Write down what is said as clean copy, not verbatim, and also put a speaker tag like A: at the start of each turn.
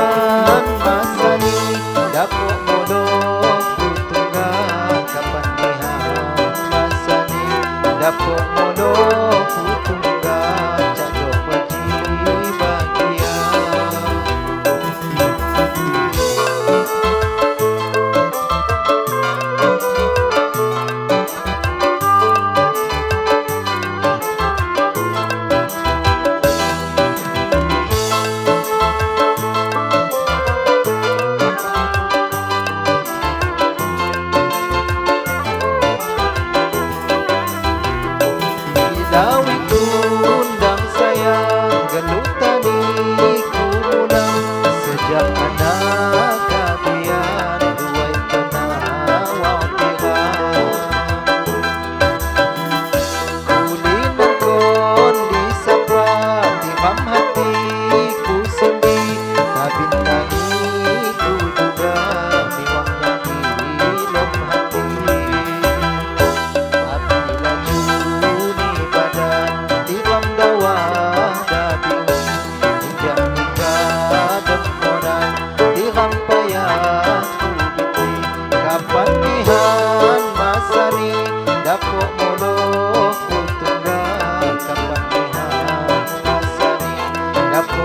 A: kapandihan masani dapo modo putungan kapandihan masani dapo modo putungan cado wajib bahagia. Dawi undang sayang gelutani kumulang sejak anak kabian duai penawa tiram kulinan kon disapa timam hatiku sendi kabintangi ku juga miwang yang hilang hati. Kapandihan masani dapo modo putungan kapandihan masani dapo